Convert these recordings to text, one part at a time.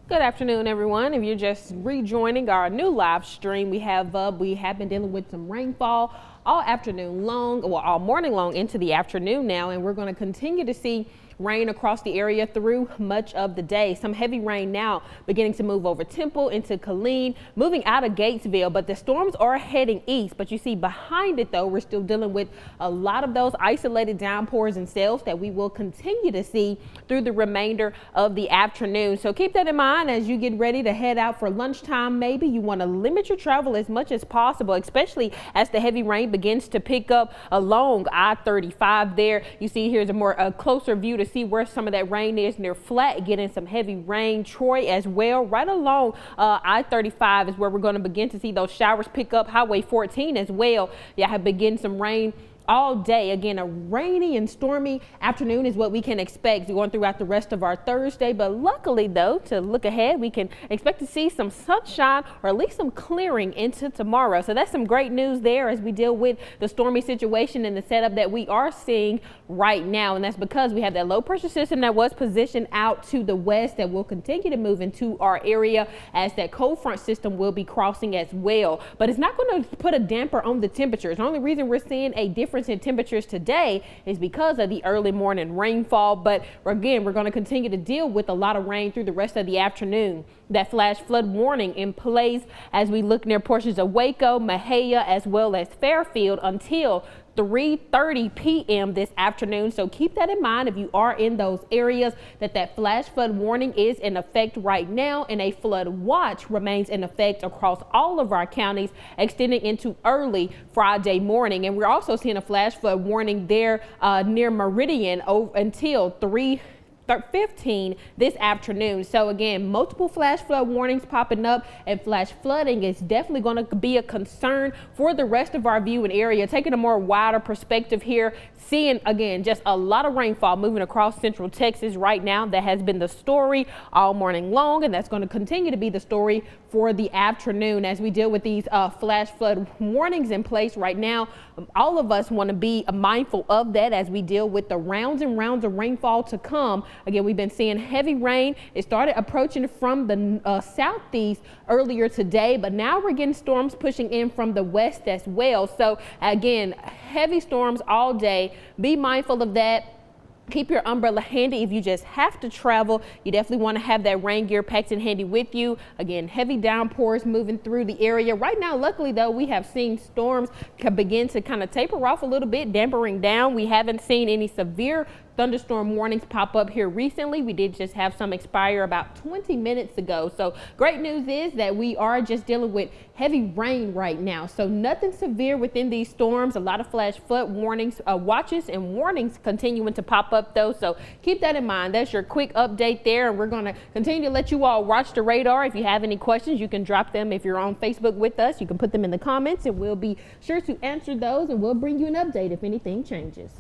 Good afternoon, everyone. If you're just rejoining our new live stream, we have been dealing with some rainfall all afternoon long, well, all morning long into the afternoon now, and we're going to continue to see rain across the area through much of the day. Some heavy rain now beginning to move over Temple into Killeen, moving out of Gatesville, but the storms are heading east. But you see behind it, though, we're still dealing with a lot of those isolated downpours and cells that we will continue to see through the remainder of the afternoon. So keep that in mind as you get ready to head out for lunchtime. Maybe you want to limit your travel as much as possible, especially as the heavy rain begins to pick up along I-35 there. You see here's a closer view to see where some of that rain is near Flat, getting some heavy rain. Troy as well, right along I-35 is where we're going to begin to see those showers pick up. Highway 14 as well. Yeah, have begin some rain all day. Again, a rainy and stormy afternoon is what we can expect going throughout the rest of our Thursday. But luckily, though, to look ahead, we can expect to see some sunshine or at least some clearing into tomorrow. So that's some great news there as we deal with the stormy situation and the setup that we are seeing right now. And that's because we have that low pressure system that was positioned out to the west that will continue to move into our area as that cold front system will be crossing as well. But it's not going to put a damper on the temperatures. The only reason we're seeing a difference in temperatures today is because of the early morning rainfall. But again, we're going to continue to deal with a lot of rain through the rest of the afternoon. That flash flood warning in place as we look near portions of Waco, Mexia, as well as Fairfield until 3:30 p.m. this afternoon. So keep that in mind if you are in those areas, that flash flood warning is in effect right now, and a flood watch remains in effect across all of our counties extending into early Friday morning. And we're also seeing a flash flood warning there near Meridian until 3:15 this afternoon. So again, multiple flash flood warnings popping up, and flash flooding is definitely going to be a concern for the rest of our viewing area. Taking a more wider perspective here, seeing again just a lot of rainfall moving across central Texas right now. That has been the story all morning long, and that's going to continue to be the story for the afternoon as we deal with these flash flood warnings in place right now. All of us want to be mindful of that as we deal with the rounds and rounds of rainfall to come. Again, we've been seeing heavy rain. It started approaching from the southeast earlier today, but now we're getting storms pushing in from the west as well. So again, heavy storms all day. Be mindful of that. Keep your umbrella handy if you just have to travel. You definitely want to have that rain gear packed and handy with you. Again, heavy downpours moving through the area. Right now, luckily, though, we have seen storms begin to kind of taper off a little bit, dampering down. We haven't seen any severe thunderstorm warnings pop up here recently. We did just have some expire about 20 minutes ago. So great news is that we are just dealing with heavy rain right now. So nothing severe within these storms. A lot of flash flood warnings, watches and warnings continuing to pop up though. So keep that in mind. That's your quick update there. And we're going to continue to let you all watch the radar. If you have any questions, you can drop them. If you're on Facebook with us, you can put them in the comments and we'll be sure to answer those, and we'll bring you an update if anything changes.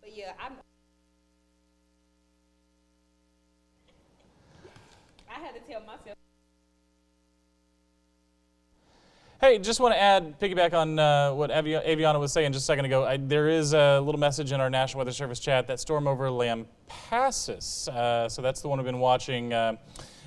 But yeah, I had to tell myself. Hey, just want to piggyback on what Aviana was saying just a second ago. There is a little message in our National Weather Service chat that storm over Lampasas. So that's the one we've been watching.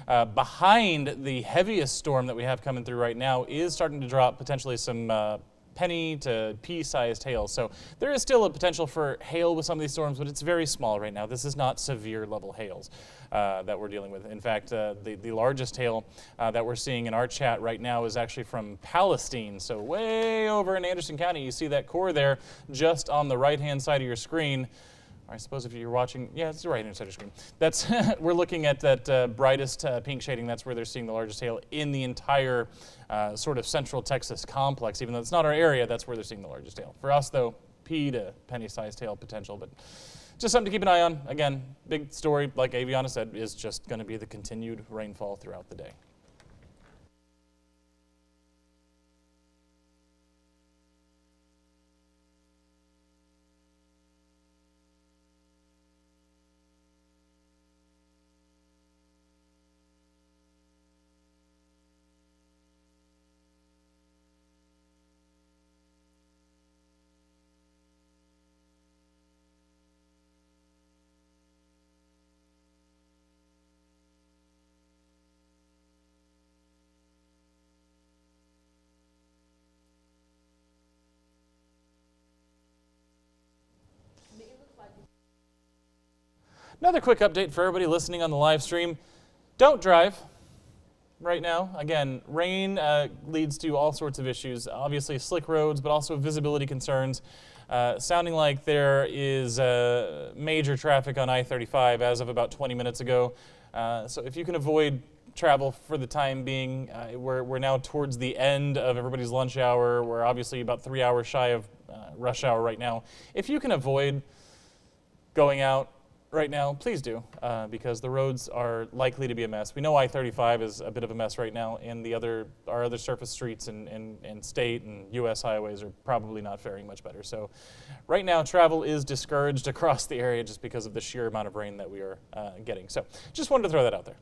Behind the heaviest storm that we have coming through right now is starting to drop potentially some penny to pea-sized hail. So there is still a potential for hail with some of these storms, but it's very small right now. This is not severe level hails that we're dealing with. In fact, the largest hail that we're seeing in our chat right now is actually from Palestine. So way over in Anderson County, you see that core there just on the right-hand side of your screen. I suppose if you're watching, yeah, it's the right-hand side of the screen. That's we're looking at that brightest pink shading. That's where they're seeing the largest hail in the entire sort of central Texas complex. Even though it's not our area, that's where they're seeing the largest hail. For us, though, pea to penny-sized hail potential, but just something to keep an eye on. Again, big story, like Aviana said, is just going to be the continued rainfall throughout the day. Another quick update for everybody listening on the live stream. Don't drive right now. Again, rain leads to all sorts of issues. Obviously slick roads, but also visibility concerns. Sounding like there is major traffic on I-35 as of about 20 minutes ago. So if you can avoid travel for the time being, we're now towards the end of everybody's lunch hour. We're obviously about 3 hours shy of rush hour right now. If you can avoid going out right now, please do, because the roads are likely to be a mess. We know I-35 is a bit of a mess right now, and our other surface streets and state and U.S. highways are probably not faring much better. So right now, travel is discouraged across the area just because of the sheer amount of rain that we are getting. So just wanted to throw that out there.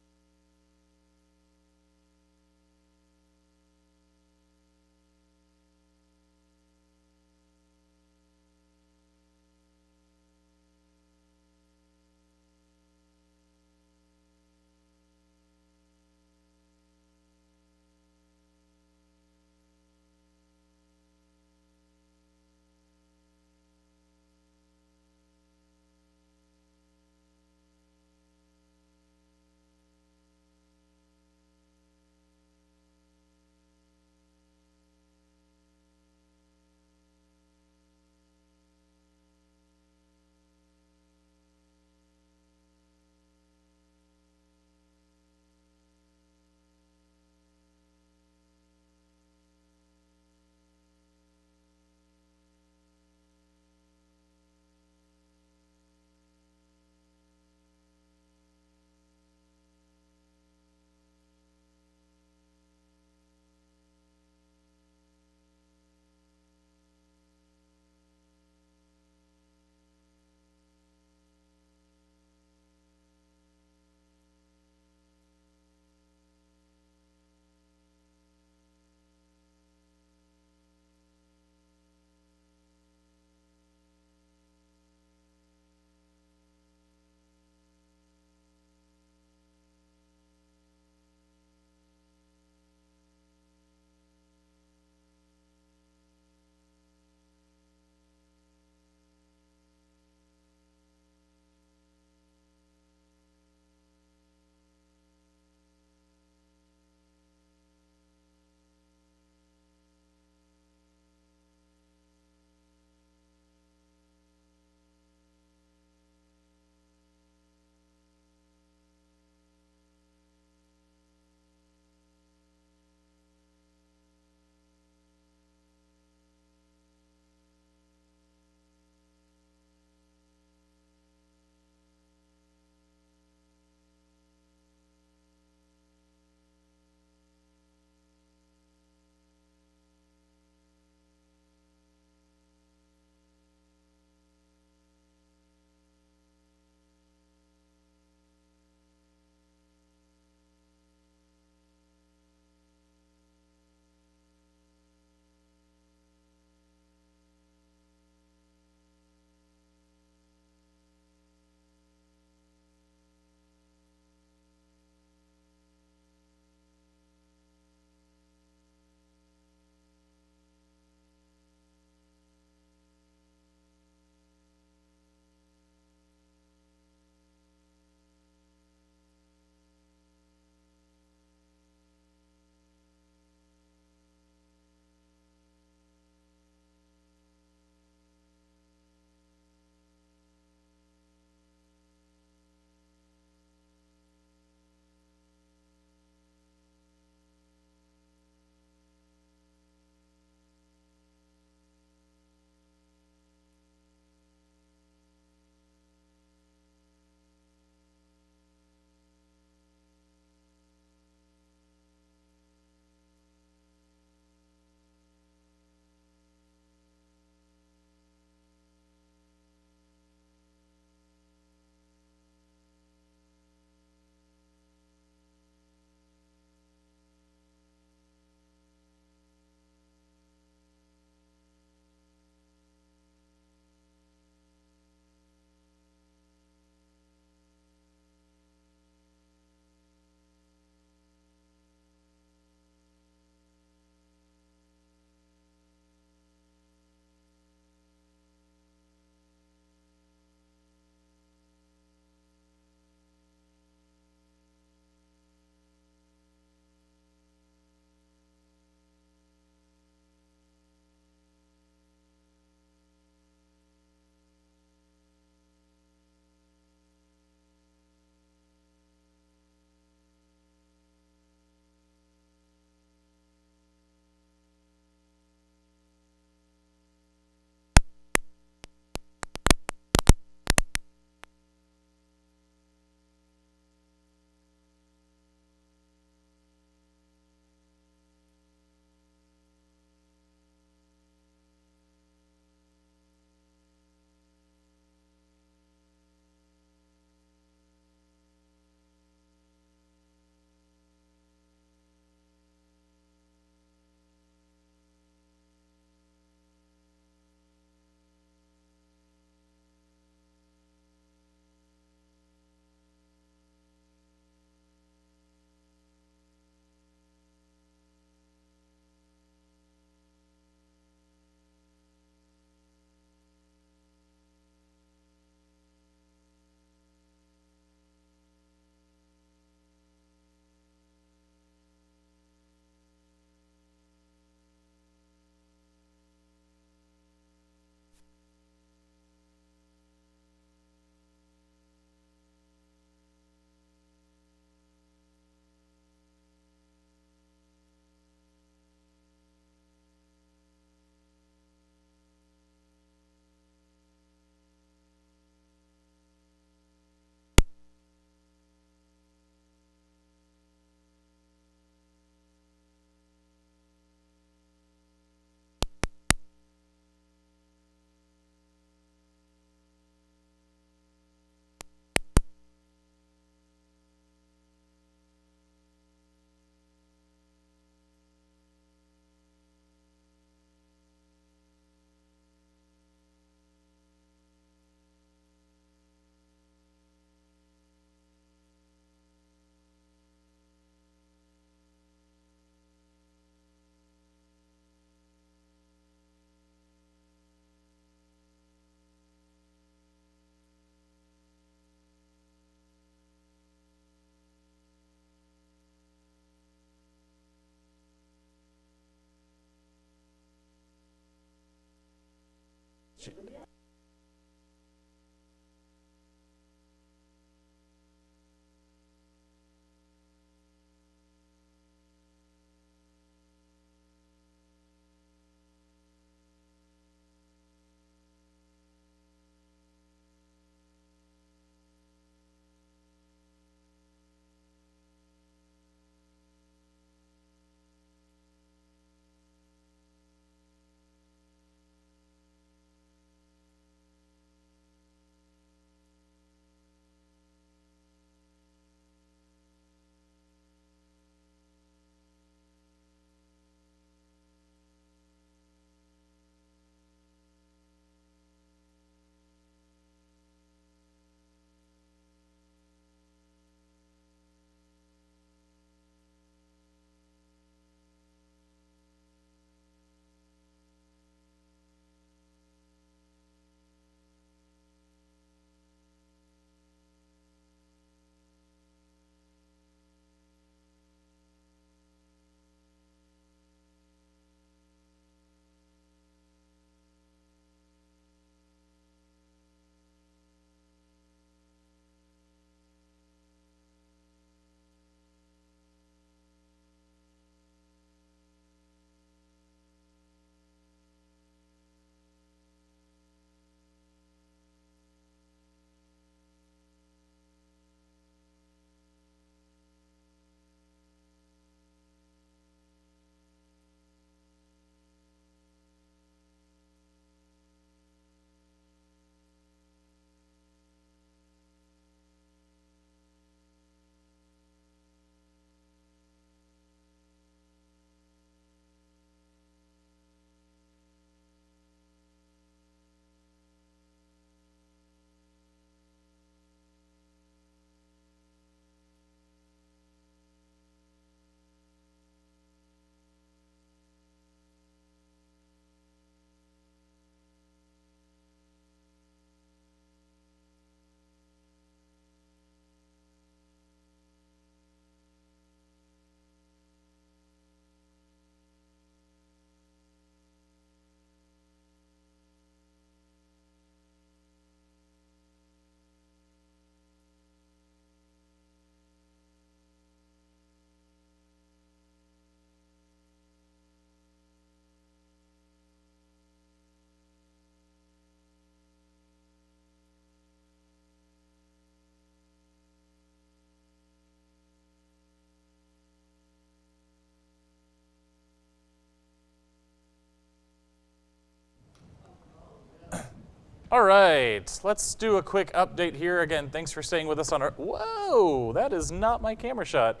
All right, let's do a quick update here. Again, thanks for staying with us on our, whoa, that is not my camera shot.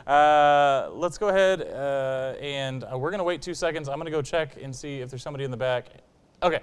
Let's go ahead and we're gonna wait 2 seconds. I'm gonna go check and see if there's somebody in the back. Okay,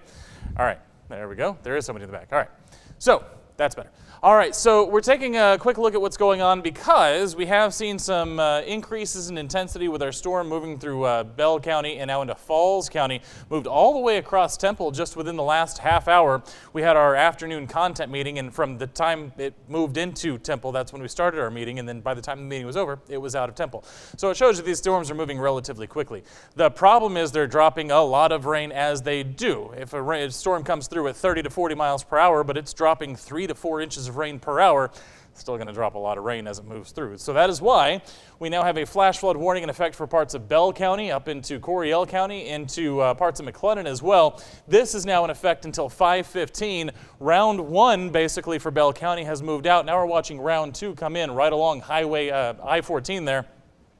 all right, there we go. There is somebody in the back, all right. So, that's better. All right, so we're taking a quick look at what's going on because we have seen some increases in intensity with our storm moving through Bell County and now into Falls County. Moved all the way across Temple just within the last half hour. We had our afternoon content meeting, and from the time it moved into Temple, that's when we started our meeting, and then by the time the meeting was over, it was out of Temple. So it shows that these storms are moving relatively quickly. The problem is they're dropping a lot of rain as they do. If a storm comes through at 30 to 40 miles per hour, but it's dropping 3 to 4 inches of rain per hour, it's still going to drop a lot of rain as it moves through. So that is why we now have a flash flood warning in effect for parts of Bell County, up into Coryell County, into parts of McLennan as well. This is now in effect until 5:15. Round 1, basically, for Bell County has moved out. Now we're watching round 2 come in right along Highway I-14 there.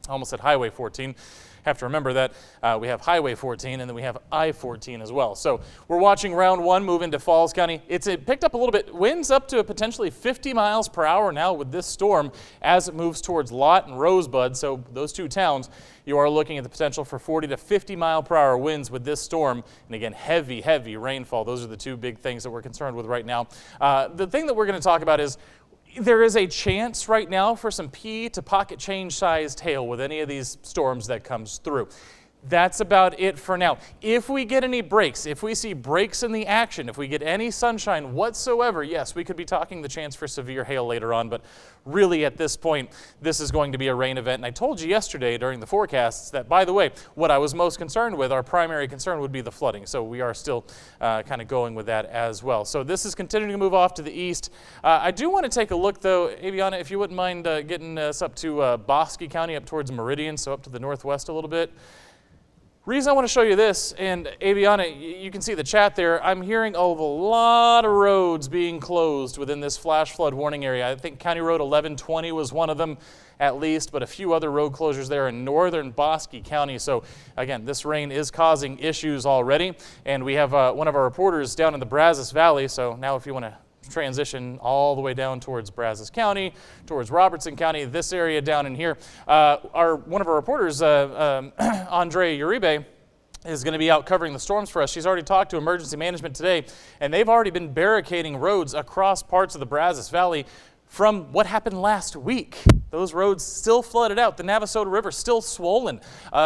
I almost said Highway 14. Have to remember that we have Highway 14 and then we have I-14 as well. So we're watching round 1 move into Falls County. It picked up a little bit, winds up to potentially 50 miles per hour now with this storm as it moves towards Lott and Rosebud. So those two towns, you are looking at the potential for 40 to 50 mile per hour winds with this storm. And again, heavy, heavy rainfall. Those are the two big things that we're concerned with right now. The thing that we're going to talk about is there is a chance right now for some pea to pocket change sized hail with any of these storms that comes through. That's about it for now. If we get any breaks, if we see breaks in the action, if we get any sunshine whatsoever, yes, we could be talking the chance for severe hail later on, but really at this point, this is going to be a rain event. And I told you yesterday during the forecasts that, by the way, what I was most concerned with, our primary concern would be the flooding. So we are still kind of going with that as well. So this is continuing to move off to the east. I do want to take a look, though, Aviana, if you wouldn't mind getting us up to Bosque County, up towards Meridian, so up to the northwest a little bit. Reason I want to show you this, and Aviana, you can see the chat there, I'm hearing of a lot of roads being closed within this flash flood warning area. I think County Road 1120 was one of them at least, but a few other road closures there in northern Bosque County. So again, this rain is causing issues already, and we have one of our reporters down in the Brazos Valley, so now if you want to transition all the way down towards Brazos County, towards Robertson County, this area down in here. One of our reporters, Andre Uribe, is going to be out covering the storms for us. She's already talked to emergency management today, and they've already been barricading roads across parts of the Brazos Valley from what happened last week. Those roads still flooded out. The Navasota River still swollen.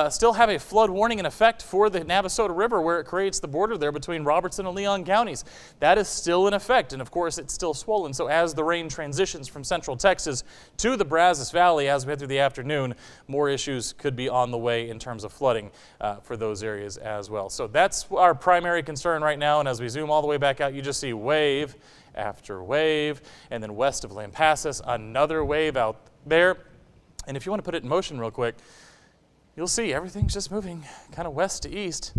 Still have a flood warning in effect for the Navasota River where it creates the border there between Robertson and Leon counties. That is still in effect, and of course it's still swollen. So as the rain transitions from central Texas to the Brazos Valley as we head through the afternoon, more issues could be on the way in terms of flooding for those areas as well. So that's our primary concern right now, and as we zoom all the way back out, you just see wave after wave, and then west of Lampasas, another wave out there. And if you want to put it in motion real quick, you'll see everything's just moving kind of west to east,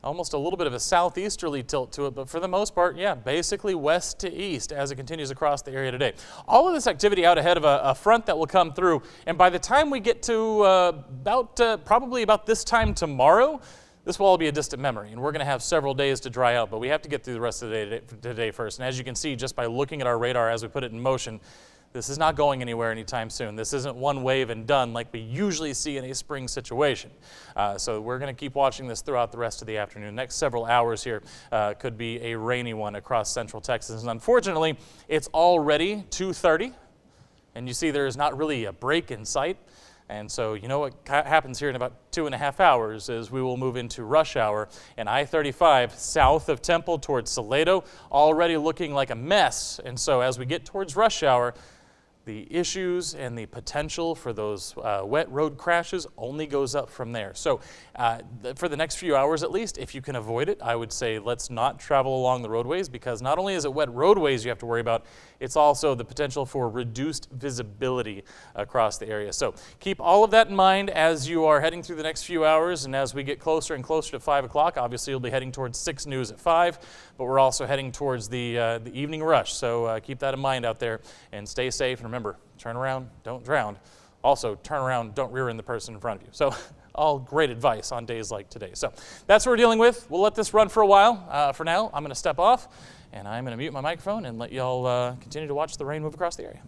almost a little bit of a southeasterly tilt to it, but for the most part, yeah, basically west to east as it continues across the area today. All of this activity out ahead of a front that will come through, and by the time we get to probably about this time tomorrow, this will all be a distant memory, and we're going to have several days to dry out, but we have to get through the rest of the day today first. And as you can see, just by looking at our radar as we put it in motion, this is not going anywhere anytime soon. This isn't one wave and done like we usually see in a spring situation. So we're going to keep watching this throughout the rest of the afternoon. Next several hours here could be a rainy one across central Texas. And unfortunately, it's already 2:30, and you see there is not really a break in sight. And so you know what happens here in about 2.5 hours is we will move into rush hour, and I-35 south of Temple towards Salado already looking like a mess. And so as we get towards rush hour, the issues and the potential for those wet road crashes only goes up from there. So for the next few hours at least, if you can avoid it, I would say let's not travel along the roadways, because not only is it wet roadways you have to worry about, it's also the potential for reduced visibility across the area. So keep all of that in mind as you are heading through the next few hours, and as we get closer and closer to 5 o'clock, obviously you'll be heading towards 6 News at 5, but we're also heading towards the evening rush. So keep that in mind out there and stay safe. And remember, turn around, don't drown. Also, turn around, don't rear end the person in front of you. So all great advice on days like today. So that's what we're dealing with. We'll let this run for a while. For now, I'm going to step off, and I'm going to mute my microphone and let y'all continue to watch the rain move across the area.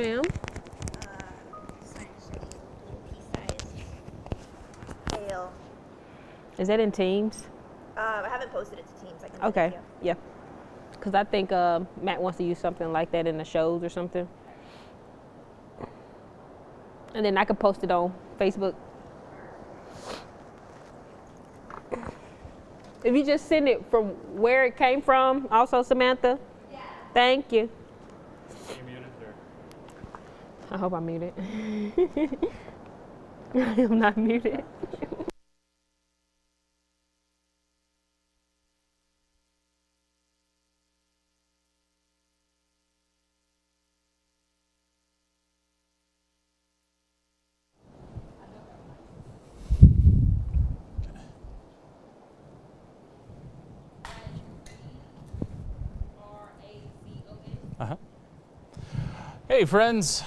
ma'am. Hail. Is that in Teams? I haven't posted it to Teams. I can Okay, send it to you. yeah. Because I think Matt wants to use something like that in the shows or something. And then I could post it on Facebook. If you just send it from where it came from, also Samantha. Yeah. Thank you. You muted her. I hope I'm muted. I'm not muted. Hey friends,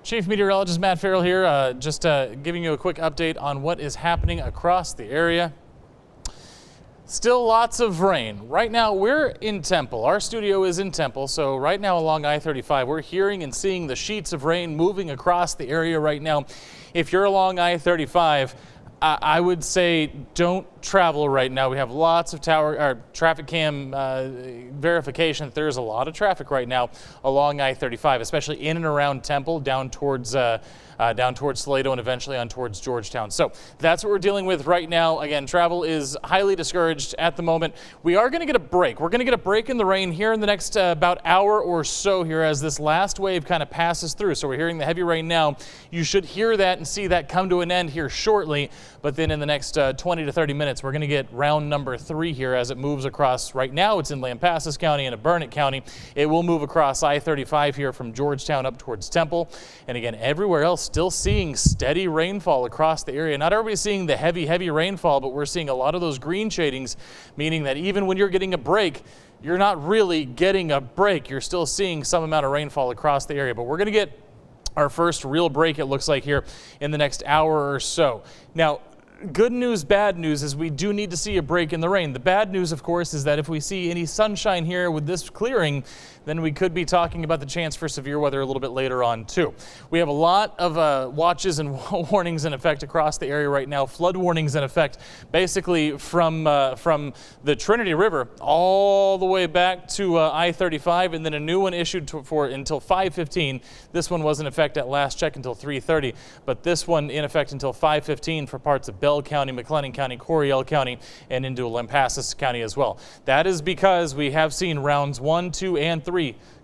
Chief Meteorologist Matt Farrell here, just giving you a quick update on what is happening across the area. Still lots of rain. Right now we're in Temple. Our studio is in Temple, so right now along I-35 we're hearing and seeing the sheets of rain moving across the area right now. If you're along I-35, I would say don't travel right now. We have lots of traffic cam verification that there's a lot of traffic right now along I-35, especially in and around Temple, down towards Salado and eventually on towards Georgetown. So that's what we're dealing with right now. Again, travel is highly discouraged at the moment. We are going to get a break. We're going to get a break in the rain here in the next about hour or so here as this last wave kind of passes through. So we're hearing the heavy rain now. You should hear that and see that come to an end here shortly. But then in the next 20 to 30 minutes, we're going to get round number 3 here as it moves across. Right now, it's in Lampasas County and Burnett County. It will move across I-35 here from Georgetown up towards Temple. And again, everywhere else still seeing steady rainfall across the area. Not everybody's seeing the heavy rainfall, but we're seeing a lot of those green shadings, meaning that even when you're getting a break, you're not really getting a break. You're still seeing some amount of rainfall across the area. But we're going to get our first real break, it looks like, here in the next hour or so. Now, good news, bad news is we do need to see a break in the rain. The bad news, of course, is that if we see any sunshine here with this clearing, then we could be talking about the chance for severe weather a little bit later on too. We have a lot of watches and warnings in effect across the area right now. Flood warnings in effect basically from the Trinity River all the way back to I-35, and then a new one issued for until 5:15. This one was in effect at last check until 3:30, but this one in effect until 5:15 for parts of Bell County, McLennan County, Coryell County, and into Lampasas County as well. That is because we have seen rounds 1, 2, and 3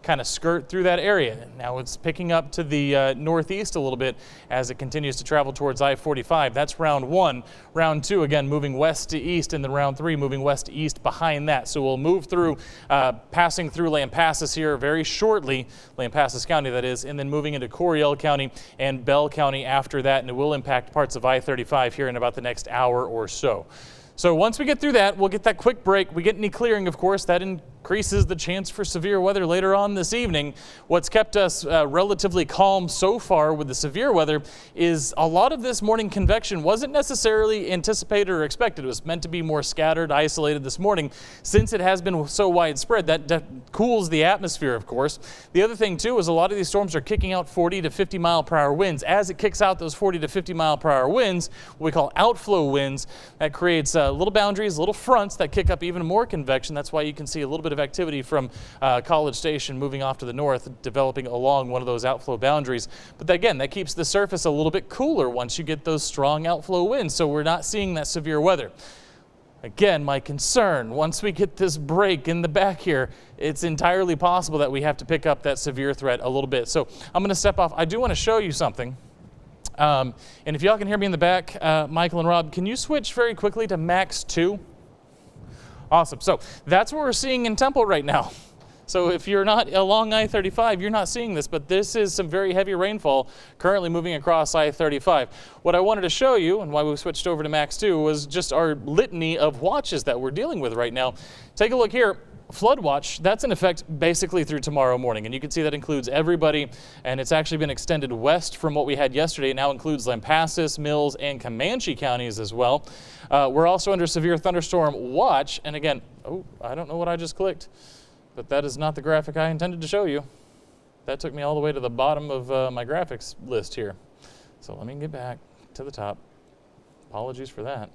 kind of skirt through that area. Now it's picking up to the northeast a little bit as it continues to travel towards I-45. That's round 1. Round 2, again, moving west to east, and then round 3 moving west to east behind that. So we'll move through, passing through Lampasas here very shortly, Lampasas County that is, and then moving into Coryell County and Bell County after that, and it will impact parts of I-35 here in about the next hour or so. So once we get through that, we'll get that quick break. We get any clearing, of course, that increases the chance for severe weather later on this evening. What's kept us relatively calm so far with the severe weather is a lot of this morning convection wasn't necessarily anticipated or expected. It was meant to be more scattered, isolated this morning. Since it has been so widespread, that cools the atmosphere, of course. The other thing, too, is a lot of these storms are kicking out 40 to 50 mile per hour winds. As it kicks out those 40 to 50 mile per hour winds, what we call outflow winds, that creates little boundaries, little fronts that kick up even more convection. That's why you can see a little bit of activity from College Station moving off to the north, developing along one of those outflow boundaries. But again, that keeps the surface a little bit cooler once you get those strong outflow winds, so we're not seeing that severe weather. Again, my concern, once we get this break in the back here, it's entirely possible that we have to pick up that severe threat a little bit. So I'm going to step off. I do want to show you something. And if y'all can hear me in the back, Michael and Rob, can you switch very quickly to max 2? Awesome. So that's what we're seeing in Temple right now. So if you're not along I-35, you're not seeing this, but this is some very heavy rainfall currently moving across I-35. What I wanted to show you, and why we switched over to max 2, was just our litany of watches that we're dealing with right now. Take a look here. Flood watch, that's in effect basically through tomorrow morning, and you can see that includes everybody, and it's actually been extended west from what we had yesterday. It now includes Lampasas, Mills, and Comanche counties as well. We're also under severe thunderstorm watch, and again, oh, I don't know what I just clicked, but that is not the graphic I intended to show you. that took me all the way to the bottom of my graphics list here. So let me get back to the top. Apologies for that.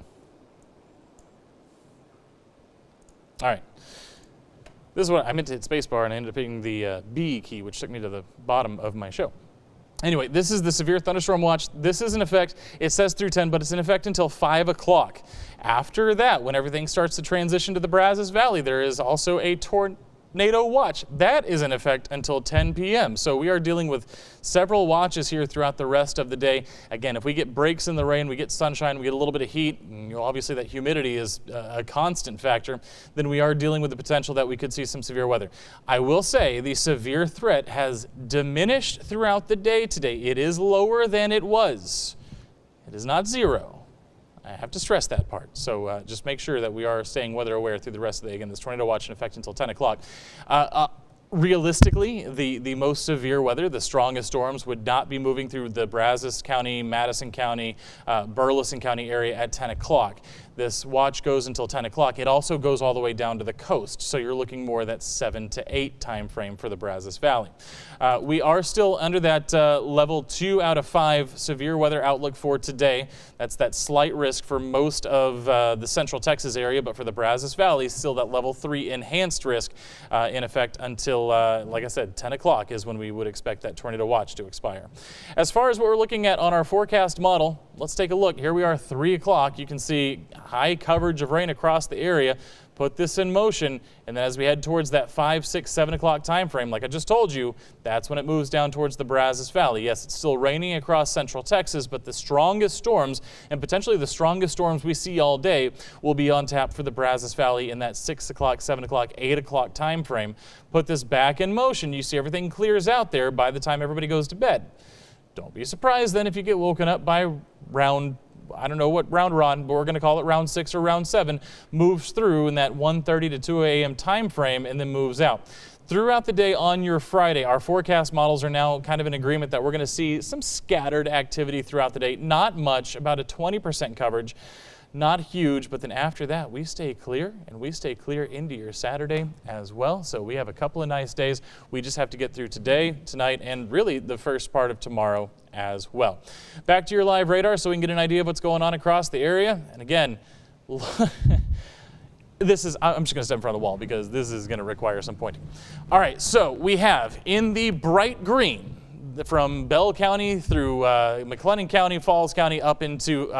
All right. This is what I meant to hit spacebar, and I ended up hitting the B key, which took me to the bottom of my show. Anyway, this is the severe thunderstorm watch. This is in effect. It says through 10, but it's in effect until 5 o'clock. After that, when everything starts to transition to the Brazos Valley, there is also a tornado watch. That is in effect until 10 p.m. So we are dealing with several watches here throughout the rest of the day. Again, if we get breaks in the rain, we get sunshine, we get a little bit of heat, and obviously that humidity is a constant factor, then we are dealing with the potential that we could see some severe weather. I will say the severe threat has diminished throughout the day today. It is lower than it was. It is not zero. I have to stress that part. So just make sure that we are staying weather aware through the rest of the day. Again, this tornado watch in effect until 10 o'clock. Realistically, the most severe weather, the strongest storms, would not be moving through the Brazos County, Madison County, Burleson County area at 10 o'clock. This watch goes until 10 o'clock. It also goes all the way down to the coast, so you're looking more that 7 to 8 time frame for the Brazos Valley. We are still under that level 2 out of 5 severe weather outlook for today. That's that slight risk for most of the central Texas area, but for the Brazos Valley, still that level 3 enhanced risk in effect until, like I said, 10 o'clock is when we would expect that tornado watch to expire. As far as what we're looking at on our forecast model, let's take a look. Here we are, 3 o'clock. You can see high coverage of rain across the area. Put this in motion, and then as we head towards that 5, 6, 7 o'clock time frame, like I just told you, that's when it moves down towards the Brazos Valley. Yes, it's still raining across central Texas, but the strongest storms, and potentially the strongest storms we see all day, will be on tap for the Brazos Valley in that 6 o'clock, 7 o'clock, 8 o'clock time frame. Put this back in motion. You see everything clears out there by the time everybody goes to bed. Don't be surprised then if you get woken up by round, I don't know what round we're on, but we're going to call it round 6 or round 7, moves through in that 1:30 to 2 a.m. time frame and then moves out. Throughout the day on your Friday, our forecast models are now kind of in agreement that we're going to see some scattered activity throughout the day. Not much, about a 20% coverage. Not huge, but then after that, we stay clear, and we stay clear into your Saturday as well. So we have a couple of nice days. We just have to get through today, tonight, and really the first part of tomorrow as well. Back to your live radar so we can get an idea of what's going on across the area. And again, this is, I'm just going to step in front of the wall because this is going to require some pointing. All right, so we have in the bright green, from Bell County through McLennan County, Falls County, up into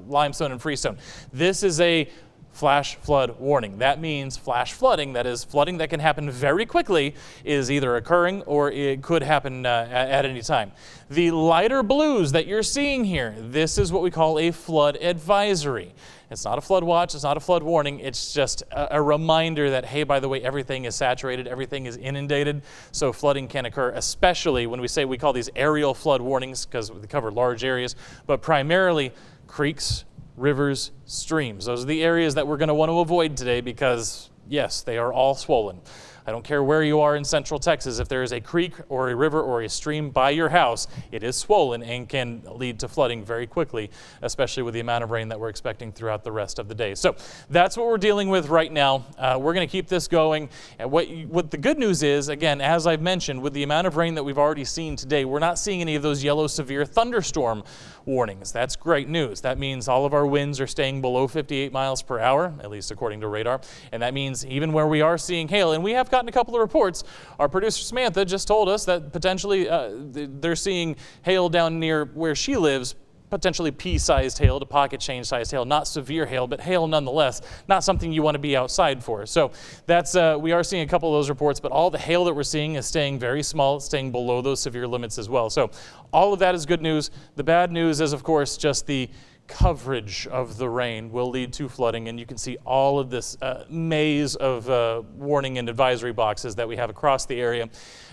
Limestone and Freestone. This is a flash flood warning. That means flash flooding, that is flooding that can happen very quickly, is either occurring or it could happen at any time. The lighter blues that you're seeing here, this is what we call a flood advisory. It's not a flood watch, it's not a flood warning, it's just a reminder that, hey, by the way, everything is saturated, everything is inundated, so flooding can occur, especially when we call these aerial flood warnings because they cover large areas, but primarily creeks, rivers, streams. Those are the areas that we're going to want to avoid today because, yes, they are all swollen. I don't care where you are in central Texas, if there is a creek or a river or a stream by your house, it is swollen and can lead to flooding very quickly, especially with the amount of rain that we're expecting throughout the rest of the day. So that's what we're dealing with right now. We're going to keep this going. And what the good news is, again, as I've mentioned, with the amount of rain that we've already seen today, we're not seeing any of those yellow severe thunderstorm warnings. That's great news. That means all of our winds are staying below 58 miles per hour, at least according to radar. And that means even where we are seeing hail, and we have gotten a couple of reports, our producer Samantha just told us that potentially they're seeing hail down near where she lives, potentially pea-sized hail to pocket change-sized hail, not severe hail, but hail nonetheless, not something you want to be outside for. So that's we are seeing a couple of those reports, but all the hail that we're seeing is staying very small, it's staying below those severe limits as well. So all of that is good news. The bad news is, of course, just the coverage of the rain will lead to flooding, and you can see all of this maze of warning and advisory boxes that we have across the area.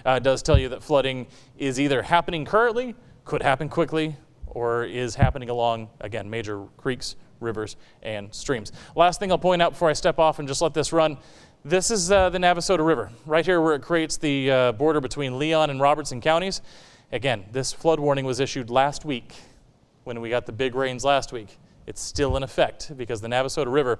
It does tell you that flooding is either happening currently, could happen quickly, or is happening along, again, major creeks, rivers, and streams. Last thing I'll point out before I step off and just let this run, this is the Navasota River, right here where it creates the border between Leon and Robertson counties. Again, this flood warning was issued last week when we got the big rains last week. It's still in effect because the Navasota River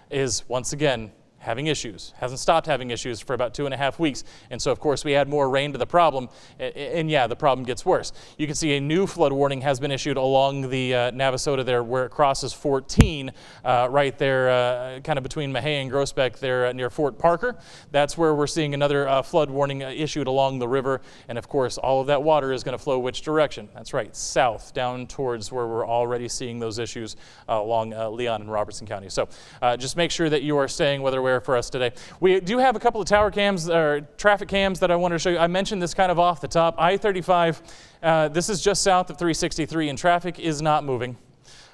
is, once again, having issues, hasn't stopped having issues for about 2.5 weeks. And so, of course, we add more rain to the problem, and yeah, the problem gets worse. You can see a new flood warning has been issued along the Navasota there where it crosses 14, right there, kind of between Mahay and Groesbeck there near Fort Parker. That's where we're seeing another flood warning issued along the river. And of course, all of that water is going to flow which direction? That's right, south, down towards where we're already seeing those issues along Leon and Robertson County. So just make sure that you are staying weather aware for us today. We do have a couple of tower cams or traffic cams that I wanted to show you. I mentioned this kind of off the top. I-35, this is just south of 363, and traffic is not moving.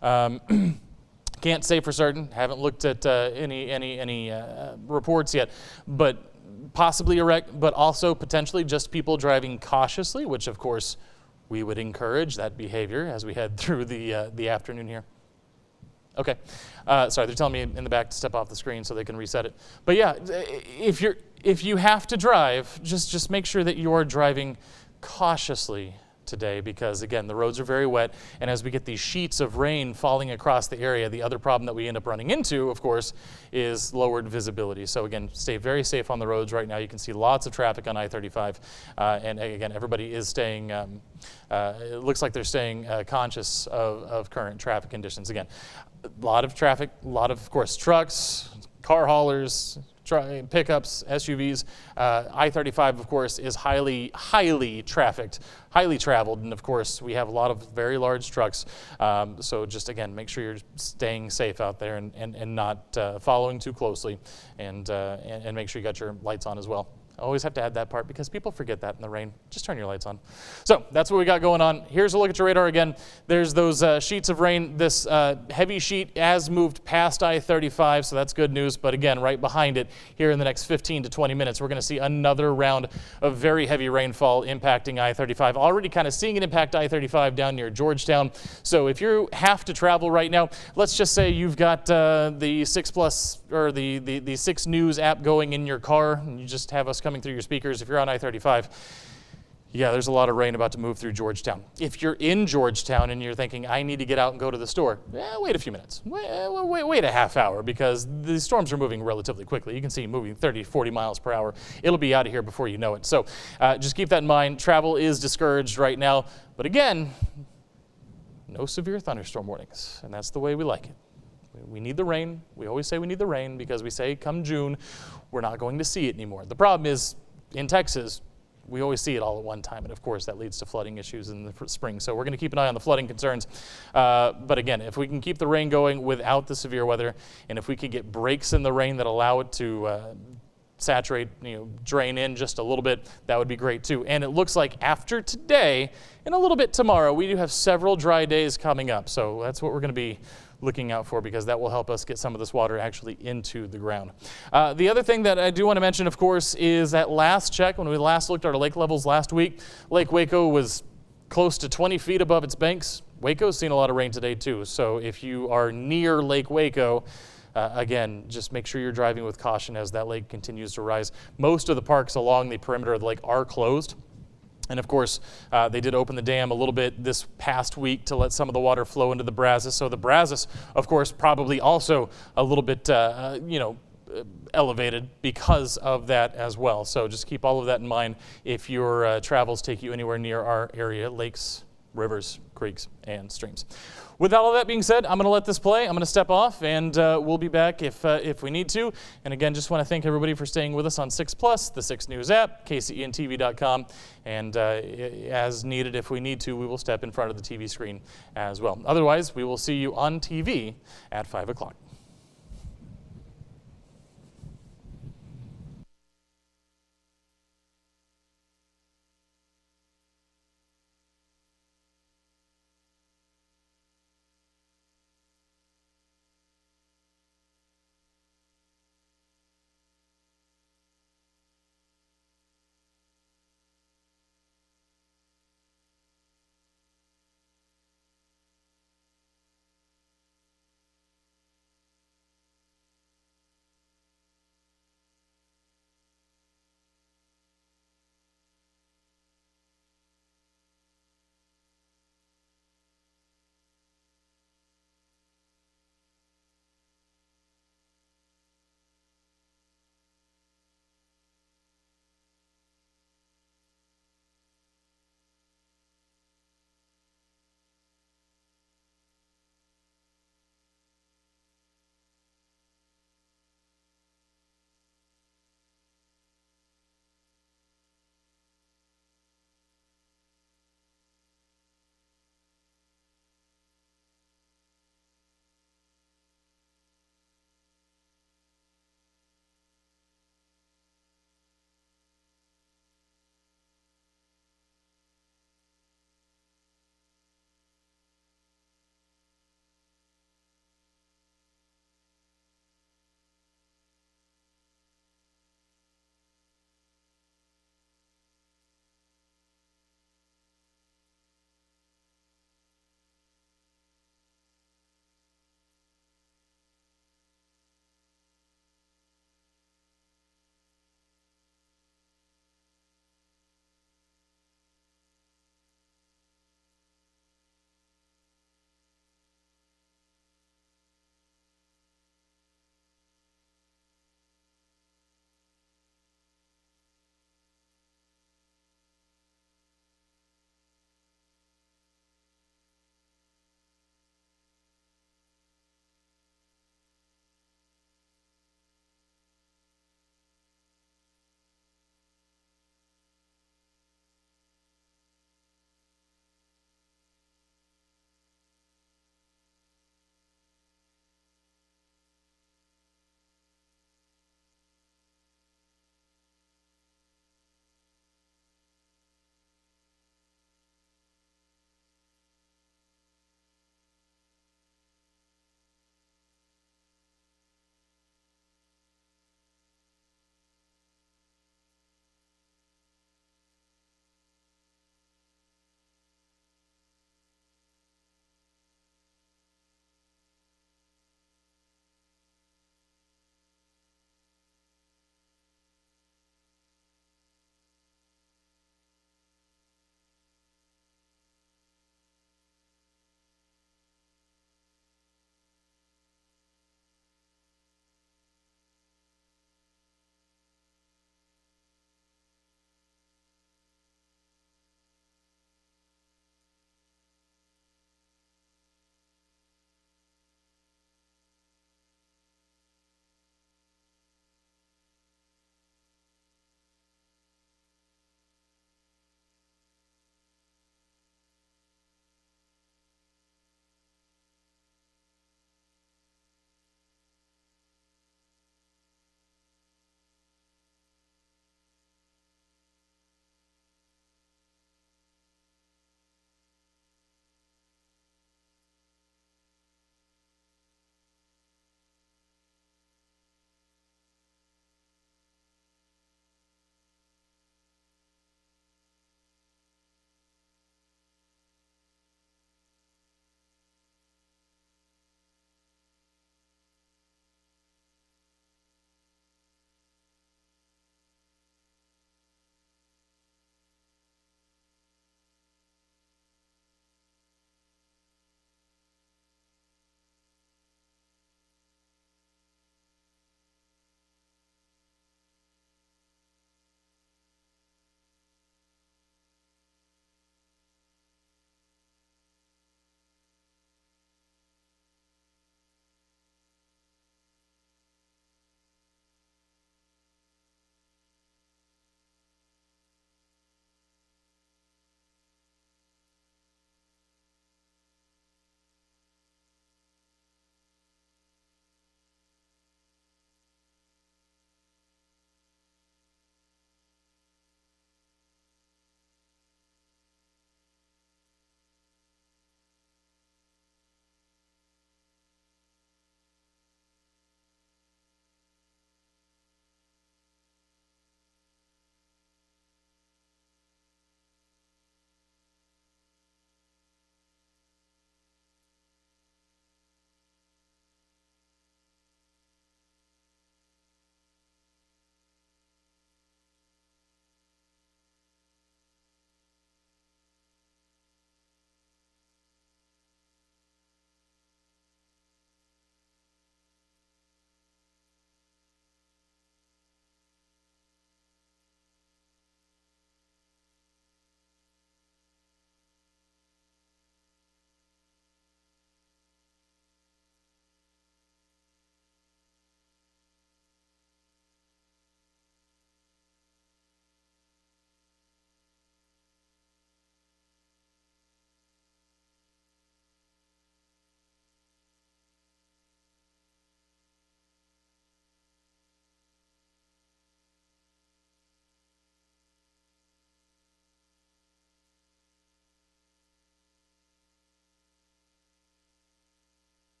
Can't say for certain. Haven't looked at any reports yet, but possibly a wreck, but also potentially just people driving cautiously, which of course we would encourage that behavior as we head through the afternoon here. Okay, sorry, they're telling me in the back to step off the screen so they can reset it. But yeah, if you have to drive, just make sure that you are driving cautiously today, because again, the roads are very wet, and as we get these sheets of rain falling across the area, the other problem that we end up running into, of course, is lowered visibility. So again, stay very safe on the roads right now. You can see lots of traffic on I-35, and again, everybody is staying, it looks like they're staying conscious of current traffic conditions. Again, a lot of traffic, a lot of course, trucks, car haulers, pickups, SUVs. I-35, of course, is highly trafficked, highly traveled, and of course, we have a lot of very large trucks. So just again, make sure you're staying safe out there and not following too closely, and make sure you got your lights on as well. I always have to add that part because people forget that in the rain. Just turn your lights on. So that's what we got going on. Here's a look at your radar again. There's those sheets of rain. This heavy sheet has moved past I-35, so that's good news. But again, right behind it, here in the next 15 to 20 minutes, we're going to see another round of very heavy rainfall impacting I-35. Already kind of seeing it impact I-35 down near Georgetown. So if you have to travel right now, let's just say you've got the 6 Plus or the 6 News app going in your car, and you just have us coming through your speakers. If you're on I-35, yeah, there's a lot of rain about to move through Georgetown. If you're in Georgetown and you're thinking, I need to get out and go to the store, wait a few minutes. Wait a half hour, because the storms are moving relatively quickly. You can see moving 30, 40 miles per hour. It'll be out of here before you know it. So just keep that in mind. Travel is discouraged right now. But again, no severe thunderstorm warnings, and that's the way we like it. We need the rain. We always say we need the rain because we say come June, we're not going to see it anymore. The problem is in Texas, we always see it all at one time, and of course that leads to flooding issues in the spring. So we're going to keep an eye on the flooding concerns. But again, if we can keep the rain going without the severe weather, and if we could get breaks in the rain that allow it to saturate, drain in just a little bit, that would be great too. And it looks like after today and a little bit tomorrow, we do have several dry days coming up. So that's what we're going to be looking out for, because that will help us get some of this water actually into the ground. The other thing that I do want to mention, of course, is that last check, when we last looked at our lake levels last week, Lake Waco was close to 20 feet above its banks. Waco's seen a lot of rain today too. So if you are near Lake Waco, again, just make sure you're driving with caution as that lake continues to rise. Most of the parks along the perimeter of the lake are closed. And of course, they did open the dam a little bit this past week to let some of the water flow into the Brazos. So the Brazos, of course, probably also a little bit, elevated because of that as well. So just keep all of that in mind if your travels take you anywhere near our area, lakes, rivers, creeks, and streams. With all of that being said, I'm going to let this play. I'm going to step off, and we'll be back if we need to. And again, just want to thank everybody for staying with us on 6 Plus, the 6 News app, KCENTV.com, and as needed, if we need to, we will step in front of the TV screen as well. Otherwise, we will see you on TV at 5 o'clock.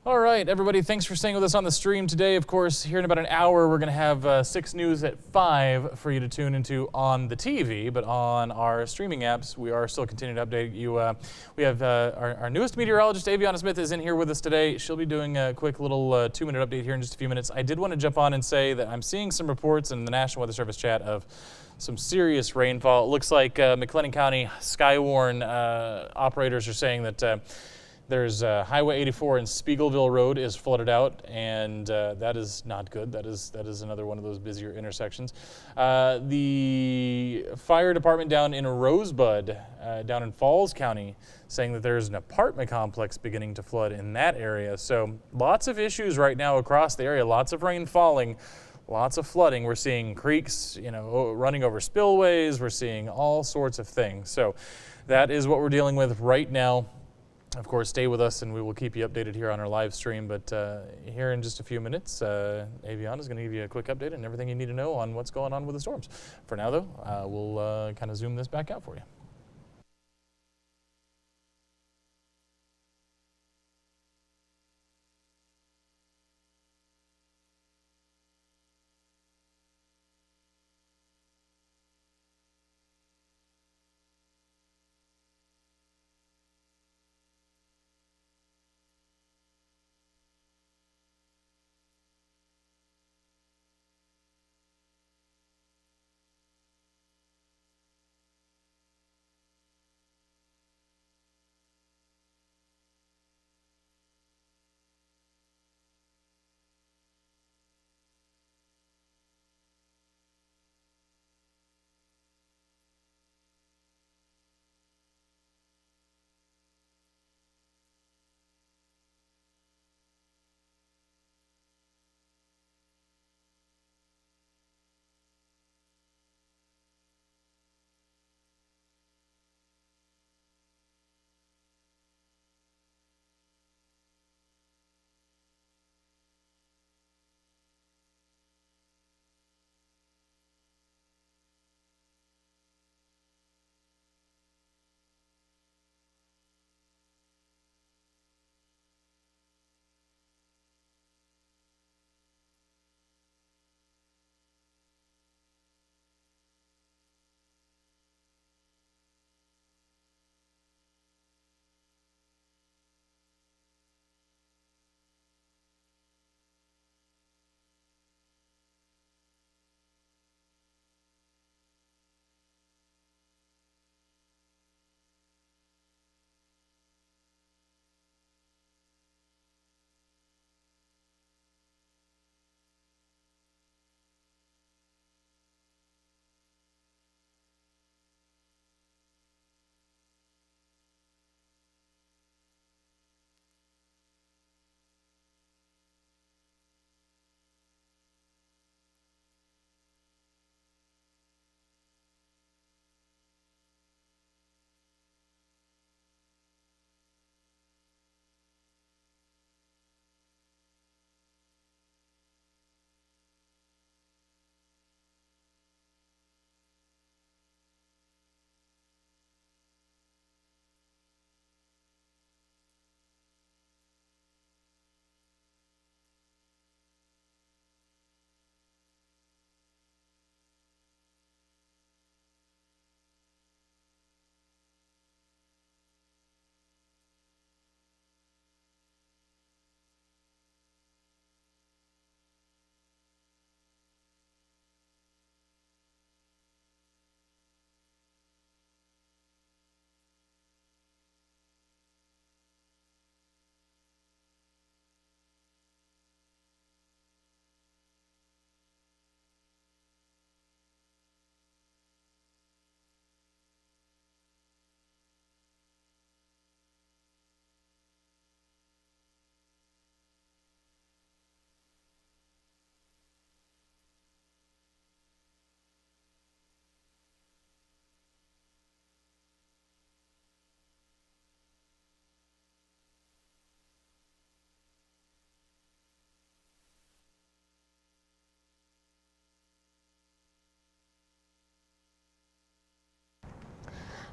All right, everybody, thanks for staying with us on the stream today. Of course, here in about an hour, we're going to have 6 News at 5 for you to tune into on the TV, but on our streaming apps, we are still continuing to update you. We have our newest meteorologist, Aviana Smith, is in here with us today. She'll be doing a quick little 2-minute update here in just a few minutes. I did want to jump on and say that I'm seeing some reports in the National Weather Service chat of some serious rainfall. It looks like McLennan County Skywarn operators are saying that there's Highway 84 and Spiegelville Road is flooded out, and that is not good. That is another one of those busier intersections. The fire department down in Rosebud, down in Falls County, saying that there's an apartment complex beginning to flood in that area. So lots of issues right now across the area. Lots of rain falling, lots of flooding. We're seeing creeks, running over spillways. We're seeing all sorts of things. So that is what we're dealing with right now. Of course, stay with us and we will keep you updated here on our live stream. But here in just a few minutes, Aviana is going to give you a quick update and everything you need to know on what's going on with the storms. For now, though, we'll kind of zoom this back out for you.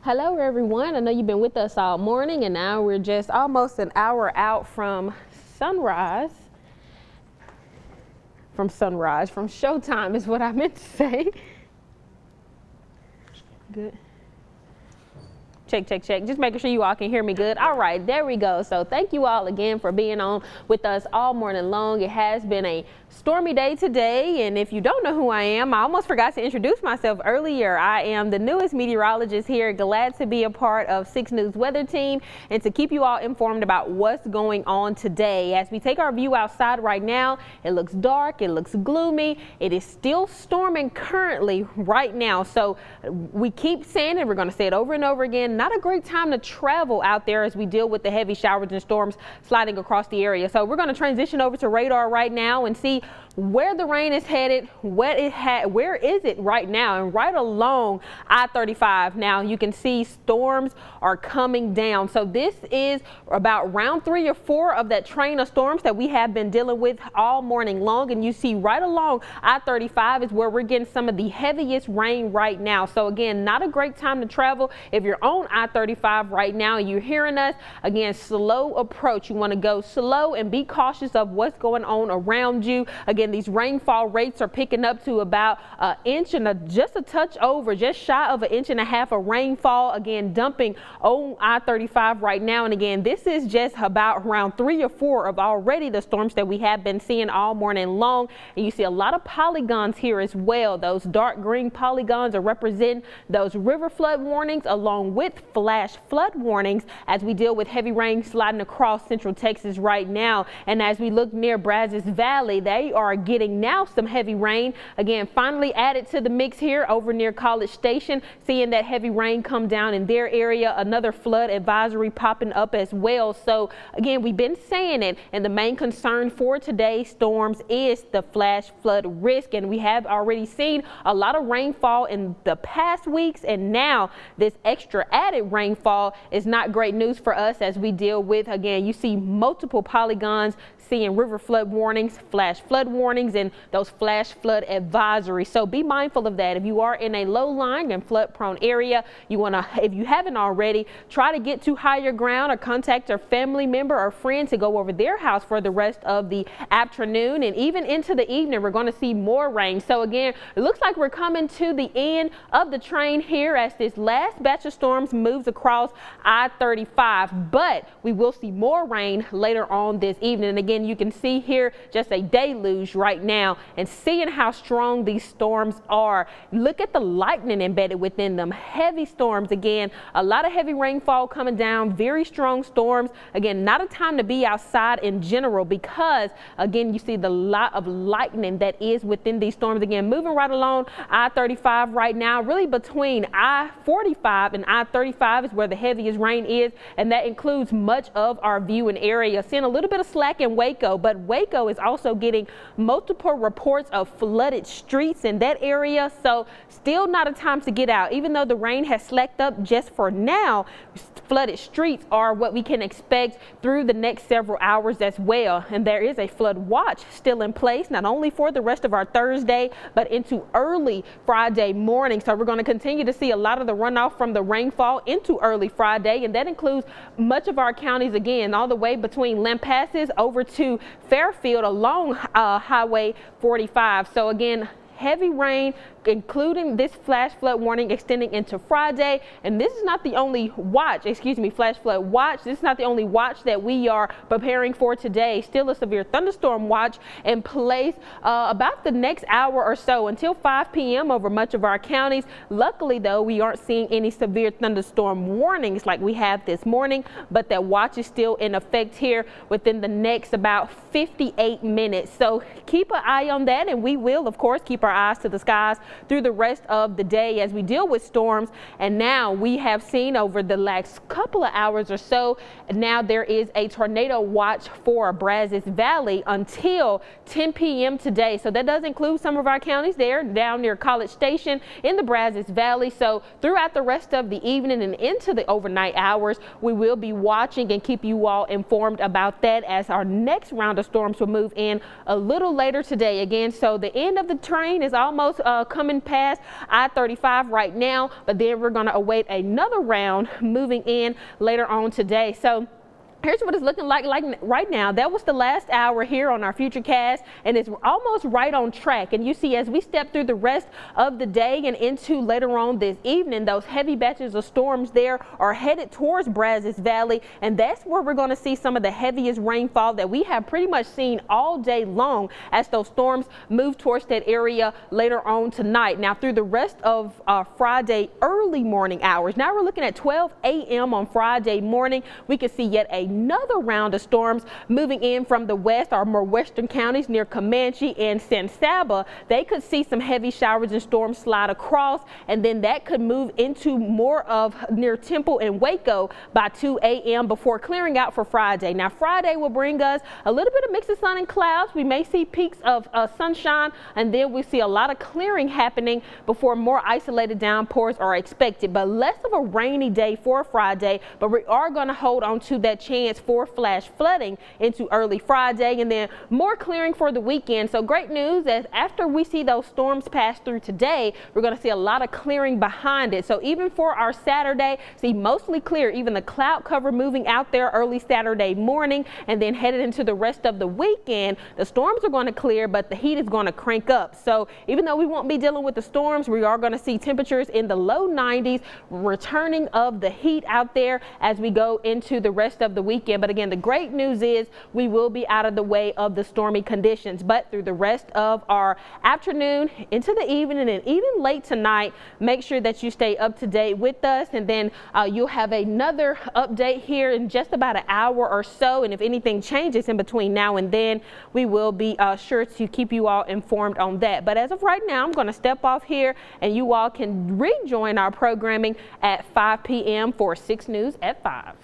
Hello, everyone. I know you've been with us all morning, and now we're just almost an hour out from Sunrise. From Showtime is what I meant to say. Good. Check. Just making sure you all can hear me good. All right, there we go. So thank you all again for being on with us all morning long. It has been a stormy day today, and if you don't know who I am, I almost forgot to introduce myself earlier. I am the newest meteorologist here, glad to be a part of 6 News weather team and to keep you all informed about what's going on today. As we take our view outside right now, it looks dark, it looks gloomy. It is still storming currently right now. So we keep saying it, we're going to say it over and over again, not a great time to travel out there as we deal with the heavy showers and storms sliding across the area. So we're going to transition over to radar right now and see where the rain is headed, where is it right now, and right along I-35. Now you can see storms are coming down. So this is about round 3 or 4 of that train of storms that we have been dealing with all morning long. And you see right along I-35 is where we're getting some of the heaviest rain right now. So again, not a great time to travel. If you're on I-35 right now, you're hearing us, again, slow approach. You want to go slow and be cautious of what's going on around you. Again, these rainfall rates are picking up to about an inch and just a touch over, just shy of 1.5 inches of rainfall, again, dumping on I-35 right now. And again, this is just about around 3 or 4 of already the storms that we have been seeing all morning long. And you see a lot of polygons here as well. Those dark green polygons are representing those river flood warnings along with flash flood warnings as we deal with heavy rain sliding across central Texas right now. And as we look near Brazos Valley, they are getting now some heavy rain. Again, finally added to the mix here over near College Station, seeing that heavy rain come down in their area. Another flood advisory popping up as well. So again, we've been saying it, and the main concern for today's storms is the flash flood risk. And we have already seen a lot of rainfall in the past weeks, and now this extra added rainfall is not great news for us as we deal with, again, you see multiple polygons seeing river flood warnings, flash flood warnings, and those flash flood advisories. So be mindful of that. If you are in a low-lying and flood-prone area, you want to, if you haven't already, try to get to higher ground or contact a family member or friend to go over their house for the rest of the afternoon. And even into the evening, we're going to see more rain. So again, it looks like we're coming to the end of the train here as this last batch of storms moves across I-35, but we will see more rain later on this evening. And again, you can see here just a deluge right now, and seeing how strong these storms are. Look at the lightning embedded within them. Heavy storms again, a lot of heavy rainfall coming down, very strong storms. Again, not a time to be outside in general because again, you see the lot of lightning that is within these storms. Again, moving right along I-35 right now, really between I-45 and I-35 is where the heaviest rain is, and that includes much of our viewing area. Seeing a little bit of slack in Waco, but Waco is also getting multiple reports of flooded streets in that area. So still not a time to get out. Even though the rain has slacked up just for now, flooded streets are what we can expect through the next several hours as well. And there is a flood watch still in place, not only for the rest of our Thursday, but into early Friday morning. So we're going to continue to see a lot of the runoff from the rainfall into early Friday. And that includes much of our counties, again, all the way between Lampasas over to Fairfield along Highway 45. So again, heavy rain, including this flash flood warning extending into Friday. And this is not the only flash flood watch. This is not the only watch that we are preparing for today. Still a severe thunderstorm watch in place about the next hour or so until 5 p.m. over much of our counties. Luckily, though, we aren't seeing any severe thunderstorm warnings like we have this morning, but that watch is still in effect here within the next about 58 minutes. So keep an eye on that, and we will, of course, keep our eyes to the skies through the rest of the day as we deal with storms. And now we have seen over the last couple of hours or so, now there is a tornado watch for Brazos Valley until 10 p.m. today. So that does include some of our counties there down near College Station in the Brazos Valley. So throughout the rest of the evening and into the overnight hours, we will be watching and keep you all informed about that as our next round of storms will move in a little later today. Again, so the end of the train is almost coming past I-35 right now, but then we're going to await another round moving in later on today. So Here's what it's looking like right now. That was the last hour here on our Futurecast, and it's almost right on track. And you see, as we step through the rest of the day and into later on this evening, those heavy batches of storms there are headed towards Brazos Valley, and that's where we're going to see some of the heaviest rainfall that we have pretty much seen all day long as those storms move towards that area later on tonight. Now, through the rest of Friday early morning hours, now we're looking at 12 a.m. on Friday morning. We can see yet another round of storms moving in from the west, our more western counties near Comanche and San Saba. They could see some heavy showers and storms slide across, and then that could move into more of near Temple and Waco by 2 a.m. before clearing out for Friday. Now, Friday will bring us a little bit of mix of sun and clouds. We may see peaks of sunshine, and then we see a lot of clearing happening before more isolated downpours are expected, but less of a rainy day for Friday. But we are going to hold on to that chance for flash flooding into early Friday, and then more clearing for the weekend. So great news, as after we see those storms pass through today, we're going to see a lot of clearing behind it. So even for our Saturday, see mostly clear, even the cloud cover moving out there early Saturday morning, and then headed into the rest of the weekend. The storms are going to clear, but the heat is going to crank up. So even though we won't be dealing with the storms, we are going to see temperatures in the low 90s, returning of the heat out there as we go into the rest of the weekend. But again, the great news is we will be out of the way of the stormy conditions. But through the rest of our afternoon into the evening and even late tonight, make sure that you stay up to date with us, and then you'll have another update here in just about an hour or so. And if anything changes in between now and then, we will be sure to keep you all informed on that. But as of right now, I'm going to step off here, and you all can rejoin our programming at 5 p.m. for 6 News at 5.